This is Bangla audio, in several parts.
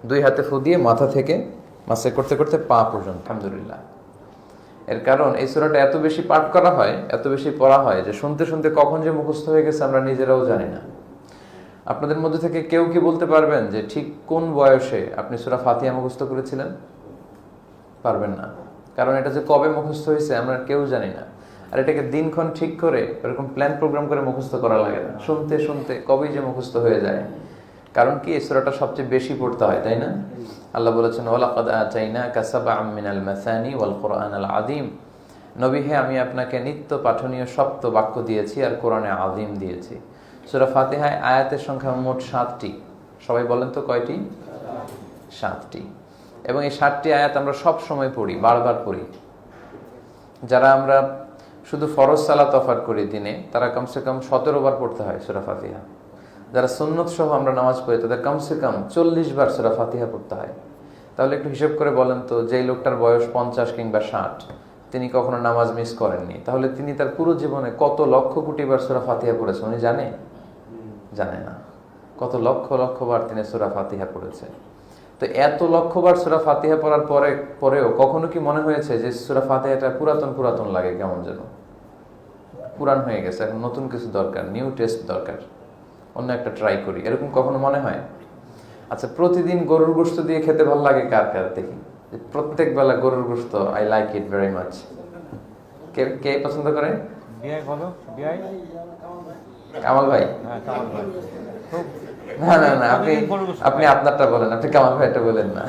দুই হাতে ফু দিয়ে মাথা থেকে মাসে করতে করতে পা পর্যন্ত, আলহামদুলিল্লাহ। এর কারণ এই সূরাটা এত বেশি পাঠ করা হয়, এত বেশি পড়া হয় যে শুনতে শুনতে কখন যে মুখস্থ হয়ে গেছে আমরা নিজেরাও জানি না। আপনাদের মধ্যে থেকে কেউ কি বলতে পারবেন যে ঠিক কোন বয়সে আপনি সূরা ফাতিহা মুখস্থ করেছিলেন? পারবেন না, কারণ এটা যে কবে মুখস্থ হয়েছে আমরা কেউ জানি না। আর এটাকে দিনক্ষণ ঠিক করে এরকম প্ল্যান প্রোগ্রাম করে মুখস্থ করা লাগে না, শুনতে শুনতে কবেই যে মুখস্থ হয়ে যায়। কারণ কি, এই সূরাটা সবচেয়ে বেশি পড়তে হয়, তাই না? আল্লাহ বলেছেন ওয়ালাকাদ আতাইনাকা সাবআম মিনাল মাসানি ওয়াল কুরআনাল আযীম। নবী হে, আমি আপনাকে নিত্য পাঠনীয় সপ্ত বাক্য দিয়েছি আর কোরআনে আযীম দিয়েছি। সূরা ফাতিহায় আয়াতের সংখ্যা মোট 7টি। সবাই বলেন তো কয়টি? 7টি। এবং এই 7টি আয়াত আমরা সব সময় পড়ি, বারবার পড়ি। যারা আমরা শুধু ফরজ সালাত অফার করি দিনে, তারা কমসে কম 17 বার পড়তে হয় সূরা ফাতিহা। যারা সুন্নত সহ আমরা নামাজ পড়ি তাদের কমসে কম 40 বার সূরা ফাতিহা পড়তে হয়। তাহলে একটু হিসেব করে বলেন তো, যেই লোকটার বয়স 50 কিংবা 60, তিনি কখনো নামাজ মিস করেননি, তাহলে তিনি তার পুরো জীবনে কত লক্ষ কোটি বার সূরা ফাতিহা পড়েছে উনি জানে? জানে না। কত লক্ষ লক্ষ বার তিনি সূরা ফাতিহা পড়েছে। তো এত লক্ষবার সূরা ফাতিহা পড়ার পরেও কখনো কি মনে হয়েছে যে সূরা ফাতিহাটা পুরাতন পুরাতন লাগে, কেমন যেন পুরান হয়ে গেছে, এখন নতুন কিছু দরকার, নিউ টেস্ট দরকার, অন্য একটা ট্রাই করি, এরকম কখনো মনে হয়? আচ্ছা, প্রতিদিন গরুর গোশত দিয়ে খেতে ভালো লাগে কার কার? দেখি, প্রত্যেক বেলা গরুর গোশত, I like it very much. কে কে পছন্দ করে? কামাল ভাই? না না না, আপনি আপনারটা বলেন, আপনি কামাল ভাইটা বলেন না।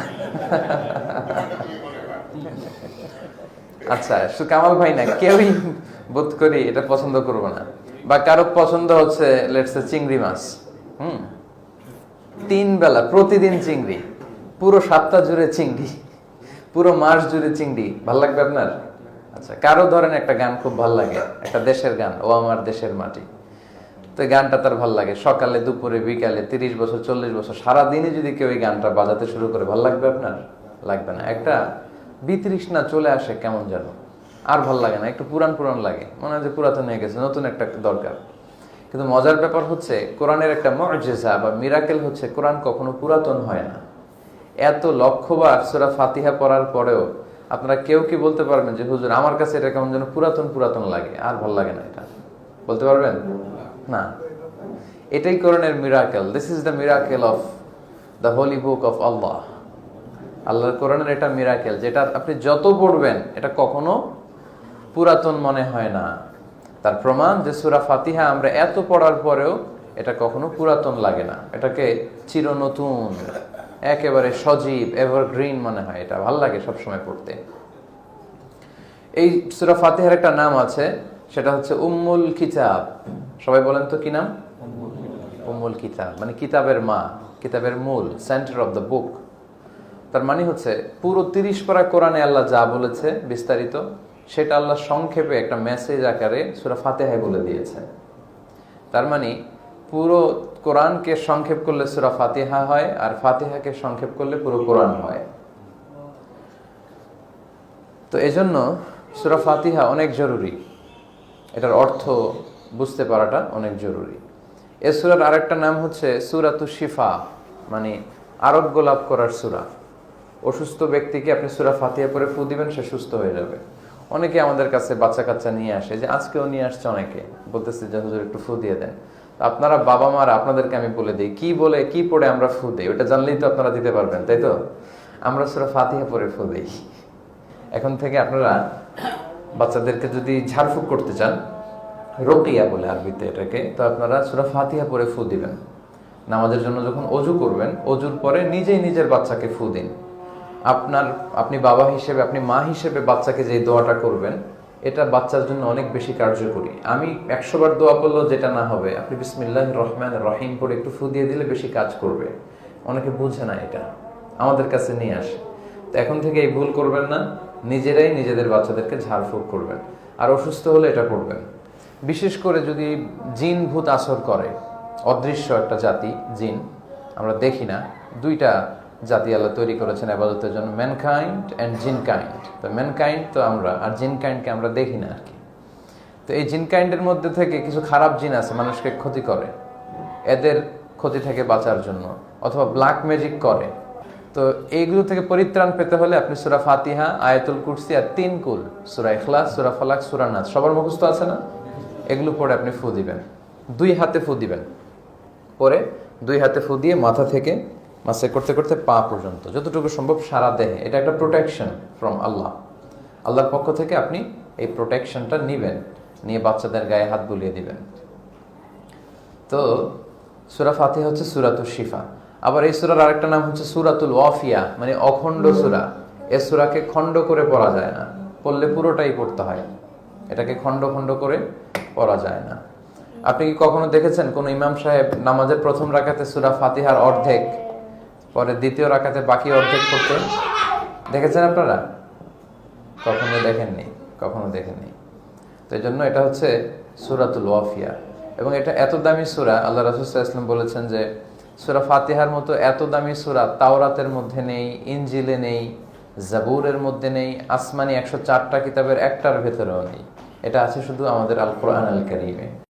আচ্ছা, শুধু কামাল ভাই না, কেউই বোধ করি এটা পছন্দ করবো না। বা কারো পছন্দ হচ্ছে লেটস সে চিংড়ি মাছ। 3 বেলা প্রতিদিন চিংড়ি, পুরো সপ্তাহ জুড়ে চিংড়ি, পুরো মাস জুড়ে চিংড়ি, ভাল লাগবে আপনার? আচ্ছা, কারো ধরেন একটা গান খুব ভাল লাগে, একটা দেশের গান, ও আমার দেশের মাটি, তো এই গানটা তার ভাল লাগে, সকালে দুপুরে বিকালে 30 বছর 40 বছর সারাদিনে যদি কেউ এই গানটা বাজাতে শুরু করে, ভাল লাগবে আপনার? লাগবে না। একটা বিতৃষ্ণা চলে আসে কেমন যেন, আর ভাল লাগে না, একটু পুরান পুরান লাগে, মনে হয় যে পুরাতন হয়ে গেছে, নতুন একটা দরকার। কিন্তু মজার ব্যাপার হচ্ছে, কোরআনের একটা মুজিজা বা মিরাকেল হচ্ছে, কোরআন কখনো পুরাতন হয় না। এত লক্ষবার সূরা ফাতিহা পড়ার পরেও আপনারা কেউ কি বলতে পারবেন যে হুজুর আমার কাছে এটা কেমন যেন পুরাতন পুরাতন লাগে, আর ভাল লাগে না? এটা বলতে পারবেন না। এটাই কোরআনের miracle. This is the miracle of the holy book of Allah. আল্লাহর কোরআনের এটা মিরাকেল, যেটা আপনি যত পড়বেন এটা কখনো পুরাতন মনে হয় না। তার প্রমাণ যে সূরা ফাতিহা আমরা এত পড়ার পরেও এটা কখনো পুরাতন লাগে না, এটাকে চির নতুন, একেবারে সজীব, এভারগ্রিন মনে হয়। এটা ভাল লাগে সবসময় পড়তে। এই সূরা ফাতিহার একটা নাম আছে, সেটা হচ্ছে উম্মুল কিতাব। সবাই বলেন তো কি নাম? উম্মুল কিতাব, মানে কিতাবের মা, কিতাবের মূল, সেন্টার অফ দ্য বুক। তার মানে হচ্ছে পুরো 30 পারা কোরআনে আল্লাহ যা বলেছে বিস্তারিত, সেটা আল্লাহ সংক্ষেপে একটা মেসেজ আকারে সূরা ফাতিহায় বলে দিয়েছে। তার মানে পুরো কোরআনকে সংক্ষেপ করলে সূরা ফাতিহা হয়, আর ফাতিহাকে সংক্ষেপ করলে পুরো কোরআন হয়। তো এজন্য সূরা ফাতিহা অনেক জরুরি, এটার অর্থ বুঝতে পারাটা অনেক জরুরি। এ সূরার আরেকটা নাম হচ্ছে সূরাতুশ শিফা, মানে আরোগ্য লাভ করার সূরা। অসুস্থ ব্যক্তিকে আপনি সূরা ফাতিহা পড়ে ফু দিবেন, সে সুস্থ হয়ে যাবে। অনেকে আমাদের কাছে বাচ্চা কাচ্চা নিয়ে আসে, যে আজকেও নিয়ে আসছে অনেকে, বলতেছে যে হুজুর একটু ফু দিয়ে দেন। আপনারা বাবা মারা, আপনাদেরকে আমি বলে দিই কি বলে কি পড়ে আমরা ফু দিই, ওটা জানলেই তো আপনারা দিতে পারবেন, তাই তো? আমরা সূরা ফাতিহা পড়ে ফু দিই। এখন থেকে আপনারা বাচ্চাদেরকে যদি ঝাড়ফুঁক করতে চান, রোকিয়া বলে আরবিতে এটাকে, তো আপনারা সূরা ফাতিহা পড়ে ফু দিবেন। নামাজের জন্য যখন অজু করবেন, অজুর পরে নিজেই নিজের বাচ্চাকে ফু দিন। আপনি বাবা হিসেবে, আপনি মা হিসেবে বাচ্চাকে যে দোয়াটা করবেন, এটা বাচ্চার জন্য অনেক বেশি কার্যকরী। আমি 100 বার দোয়া করলেও যেটা না হবে, আপনি বিসমিল্লাহির রহমানির রহিম করে একটু ফু দিয়ে দিলে বেশি কাজ করবে। অনেকে বুঝে না, এটা আমাদের কাছে নিয়ে আসে। তো এখন থেকে এই ভুল করবেন না, নিজেরাই নিজেদের বাচ্চাদেরকে ঝাড়ফুঁক করবেন। আর অসুস্থ হলে এটা করবেন। বিশেষ করে যদি জিন ভূত আসর করে, অদৃশ্য একটা জাতি জিন, আমরা দেখি না, 2টা জাতি আল্লাহ তৈরি করেছেন ইবাদতের জন্য, ম্যানকাইন্ড অ্যান্ড জিনকাইন্ড। তো ম্যানকাইন্ড তো আমরা, আর জিনকাইন্ডকে আমরা দেখি না আর কি। তো এই জিনকাইন্ডের মধ্যে থেকে কিছু খারাপ জিন আছে, মানুষকে ক্ষতি করে। এদের ক্ষতি থেকে বাঁচার জন্য, অথবা ব্ল্যাক ম্যাজিক করে, তো এইগুলো থেকে পরিত্রাণ পেতে হলে আপনি সূরা ফাতিহা, আয়াতুল কুরসি আর 3 কুল, সূরা ইখলাস, সূরা ফালাক, সূরা নাস, সবার মুখস্থ আছে না? এগুলো পড়ে আপনি ফু দিবেন, 2 হাতে ফু দিবেন। পরে 2 হাতে ফু দিয়ে মাথা থেকে মাসে করতে করতে পা পর্যন্ত যতটুকু সম্ভব সারা দেহে। এটা একটা প্রোটেকশন ফ্রম আল্লাহ। আল্লাহর পক্ষ থেকে আপনি এই প্রোটেকশনটা নিবেন, নিয়ে বাচ্চাদের গায়ে হাত বুলিয়ে দিবেন। তো সূরা ফাতিহা হচ্ছে সূরাতুল শিফা। আবার এই সূরার আরেকটা নাম হচ্ছে সূরাতুল ওয়াফিয়া, মানে অখণ্ড সূরা। এই সূরাকে খণ্ড করে পড়া যায় না, পড়লে পুরোটাই পড়তে হয়, এটাকে খণ্ড খণ্ড করে পড়া যায় না। আপনি কি কখনো দেখেছেন কোন ইমাম সাহেব নামাজের প্রথম রাকাতে সূরা ফাতিহার অর্ধেক, পরে দ্বিতীয় রাকাতে বাকি অর্ধেক পড়তে দেখেছেন আপনারা? কখনো দেখেননি, কখনো দেখেননি। তো এই জন্য এটা হচ্ছে সূরাতুল ওয়াফিয়া, এবং এটা এত দামি সূরা, আল্লাহ রাসূল সাল্লাল্লাহু আলাইহি ওয়াসাল্লাম বলেছেন যে সূরা ফাতিহার মতো এত দামি সূরা তাওরাতের মধ্যে নেই, ইনজিলে নেই, জাবুরের মধ্যে নেই, আসমানি 104টা কিতাবের একটার ভেতরেও নেই। এটা আছে শুধু আমাদের আল কোরআন আল কারীমে।